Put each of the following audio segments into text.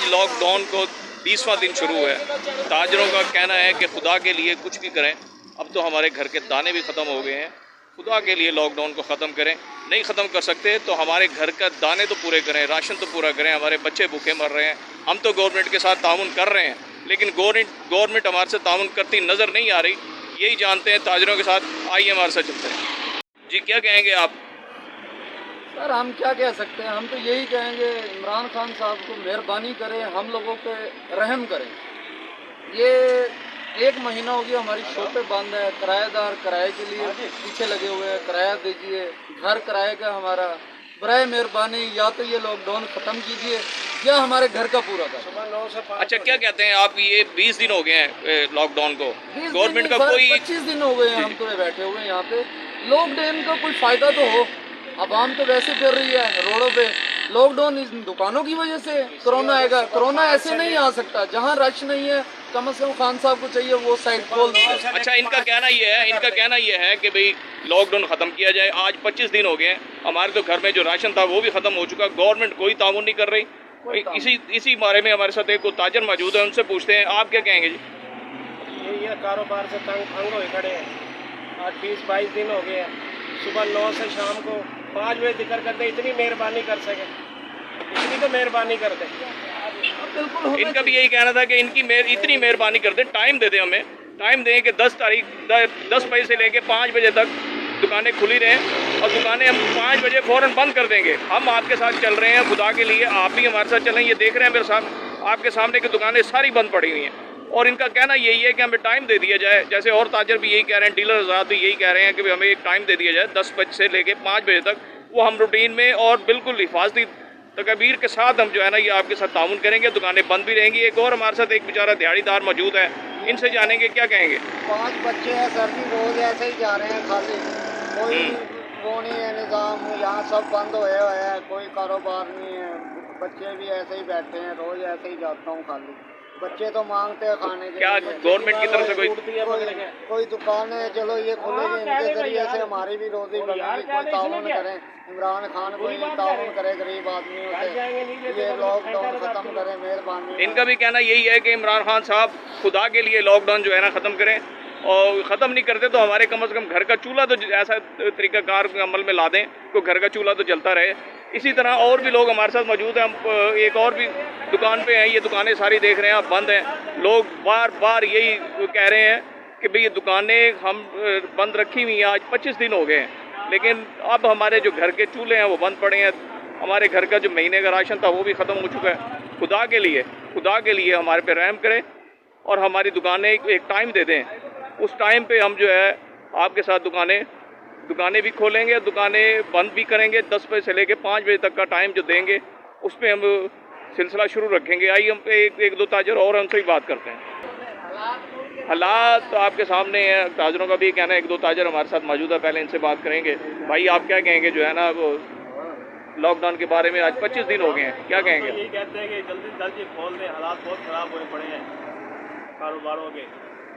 آج lock down کو 20واں دن شروع ہے. تاجروں کا کہنا ہے کہ خدا کے لیے کچھ بھی کریں, اب تو ہمارے گھر کے دانے بھی ختم ہو گئے ہیں, خدا کے لیے لاک ڈاؤن کو ختم کریں. نہیں ختم کر سکتے تو ہمارے گھر کا دانے تو پورے کریں, راشن تو پورا کریں. ہمارے بچے بھوکے مر رہے ہیں. ہم تو گورنمنٹ کے ساتھ تعاون کر رہے ہیں, لیکن گورنمنٹ ہمارے سے تعاون کرتی نظر نہیں آ رہی. یہی جانتے ہیں تاجروں کے ساتھ, آئیے ہمارے ساتھ چلتے ہیں. جی کیا کہیں گے آپ؟ سر ہم کیا کہہ سکتے ہیں, ہم تو یہی کہیں گے عمران خان صاحب کو مہربانی کریں, ہم لوگوں پہ رحم کریں. یہ 1 مہینہ ہو گیا ہماری شاپیں بند ہے, کرایہ دار کرائے کے لیے پیچھے لگے ہوئے ہیں, کرایہ دیجیے, گھر کرائے کا ہمارا. برائے مہربانی یا تو یہ لاک ڈاؤن ختم کیجیے یا ہمارے گھر کا پورا کر. اچھا کیا کہتے ہیں آپ, یہ 20 دن ہو گئے ہیں لاک ڈاؤن کو, گورنمنٹ کا کوئی 25 دن ہو گئے ہیں ہم تو بیٹھے ہوئے ہیں یہاں پہ. لاک ڈاؤن کا کوئی فائدہ تو ہو, عوام تو ویسے پھر رہی ہے روڈوں پہ. لاک ڈاؤن دکانوں کی وجہ سے کرونا آئے گا, کرونا ایسے نہیں آ سکتا. جہاں رش نہیں ہے کم از کم خان صاحب کو چاہیے وہ سائڈ کھول دیں. اچھا ان کا کہنا یہ ہے کہ بھئی لاک ڈاؤن ختم کیا جائے. آج 25 دن ہو گئے ہیں, ہمارے تو گھر میں جو راشن تھا وہ بھی ختم ہو چکا. گورنمنٹ کوئی تعاون نہیں کر رہی. اسی بارے میں ہمارے ساتھ ایک تاجر موجود ہے, ان سے پوچھتے ہیں آپ کیا کہیں گے جی. یہ کاروبار سے تنگ ہوئے کھڑے ہیں. آج 20-22 دن ہو گئے ہیں. صبح 9 سے شام کو 5 بجے ذکر کرتے, اتنی مہربانی کر سکے, اتنی تو مہربانی کر دیں. ان کا بھی یہی کہنا تھا کہ ان کی اتنی مہربانی کر دیں, ٹائم دے دیں, ہمیں ٹائم دیں کہ 10 بجے سے لے کے 5 بجے تک دکانیں کھلی رہیں, اور دکانیں ہم 5 بجے فوراً بند کر دیں گے. ہم آپ کے ساتھ چل رہے ہیں, خدا کے لیے آپ بھی ہمارے ساتھ چلیں. یہ دیکھ رہے ہیں میرے ساتھ آپ کے سامنے کہ دکانیں ساری بند پڑی ہوئی ہیں, اور ان کا کہنا یہی ہے کہ ہمیں ٹائم دے دیا جائے. جیسے اور تاجر بھی یہی کہہ رہے ہیں, ڈیلر حضرات بھی یہی کہہ رہے ہیں کہ ہمیں ایک ٹائم دے دیا جائے 10 بجے سے لے کے 5 بجے تک. وہ ہم روٹین میں اور بالکل حفاظتی تدابیر کے ساتھ ہم جو ہے نا یہ آپ کے ساتھ تعاون کریں گے. دکانیں بند بھی رہیں گی. ایک اور ہمارے ساتھ ایک بیچارہ دیہڑی دار موجود ہے, ان سے جانیں گے کیا کہیں گے. 5 بچے ہیں سر جی, روز ایسے ہی جا رہے ہیں خالی. کوئی وہ نہیں ہے نظام, یہاں سب بند ہوئے ہیں, کوئی کاروبار نہیں ہے. بچے بھی ایسے ہی بیٹھے ہیں, روز ایسے ہی جاتا ہوں خالی. بچے تو مانگتے ہیں کھانے کے کیا لیے. گورنمنٹ کی طرف سے کوئی دکان ہے, چلو یہ کھلے گی, ان کے ذریعے سے ہماری بھی روزی بنے گی. کوئی تعاون کریں, عمران خان کوئی تعاون کرے غریب آدمیوں سے, یہ لاک ڈاؤن ختم کریں مہربانی. ان کا بھی کہنا یہی ہے کہ عمران خان صاحب خدا کے لیے لاک ڈاؤن جو ہے نا ختم کریں, اور ختم نہیں کرتے تو ہمارے کم از کم گھر کا چولہا تو ایسا طریقہ کار عمل میں لا دیں کہ گھر کا چولہا تو جلتا رہے. اسی طرح اور بھی لوگ ہمارے ساتھ موجود ہیں. ہم ایک اور بھی دکان پہ ہیں, یہ دکانیں ساری دیکھ رہے ہیں آپ بند ہیں. لوگ بار بار یہی کہہ رہے ہیں کہ بھئی یہ دکانیں ہم بند رکھی ہوئی ہیں, آج 25 دن ہو گئے ہیں, لیکن اب ہمارے جو گھر کے چولہے ہیں وہ بند پڑے ہیں. ہمارے گھر کا جو مہینے کا راشن تھا وہ بھی ختم ہو چکا ہے. خدا کے لیے ہمارے پہ رحم کریں اور ہماری دکانیں ایک ٹائم دے دیں. اس ٹائم پہ ہم جو ہے آپ کے ساتھ دکانیں بھی کھولیں گے, دکانیں بند بھی کریں گے. 10 بجے سے لے کے 5 بجے تک کا ٹائم جو دیں گے اس پہ ہم سلسلہ شروع رکھیں گے. آئیے ہم پہ ایک دو تاجر اور ہم سے بھی بات کرتے ہیں. حالات آپ کے سامنے ہیں, تاجروں کا بھی کہنا ہے. 1-2 تاجر ہمارے ساتھ موجود ہے, پہلے ان سے بات کریں گے. بھائی آپ کیا کہیں گے جو ہے نا وہ لاک ڈاؤن کے بارے میں؟ آج 25 دن ہو گئے ہیں, کیا کہیں گے؟ یہی کہتے ہیں کہ جلدی سے جلدی کھول دیں, حالات بہت خراب ہوئے پڑے ہیں کاروباروں کے.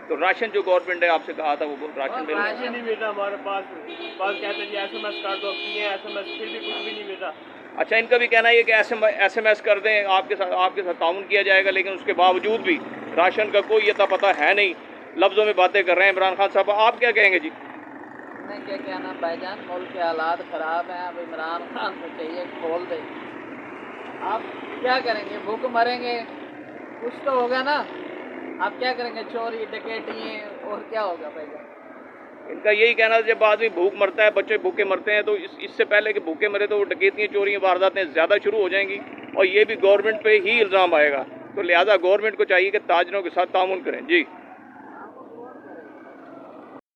تو راشن جو گورنمنٹ نے آپ سے کہا تھا وہ راشن نہیں ملتا ہمارے پاس. بس کہتے ہیں جی SMS کر دو, کیے SMS پھر بھی کچھ بھی نہیں ملتا. اچھا ان کا بھی کہنا ہے کہ SMS کر دیں, آپ کے ساتھ تعاون کیا جائے گا, لیکن اس کے باوجود بھی راشن کا کوئی اتا پتہ ہے نہیں. لفظوں میں باتیں کر رہے ہیں. عمران خان صاحب آپ کیا کہیں گے جی؟ میں کیا کہنا بھائی جان, ملک کے حالات خراب ہیں. اب عمران خان کو چاہیے کھول دے. آپ کیا کریں گے, بھوک مریں گے, کچھ تو ہوگا نا. آپ کیا کریں گے, چوری ڈکیٹی اور کیا ہوگا بھائی جان؟ ان کا یہی کہنا ہے جب آدمی بھوک مرتا ہے, بچے بھوکے مرتے ہیں, تو اس سے پہلے کہ بھوکے مرے تو وہ ڈکیتیاں, چوریاں, وارداتیں زیادہ شروع ہو جائیں گی, اور یہ بھی گورنمنٹ پہ ہی الزام آئے گا. تو لہٰذا گورنمنٹ کو چاہیے کہ تاجروں کے ساتھ تعاون کریں. جی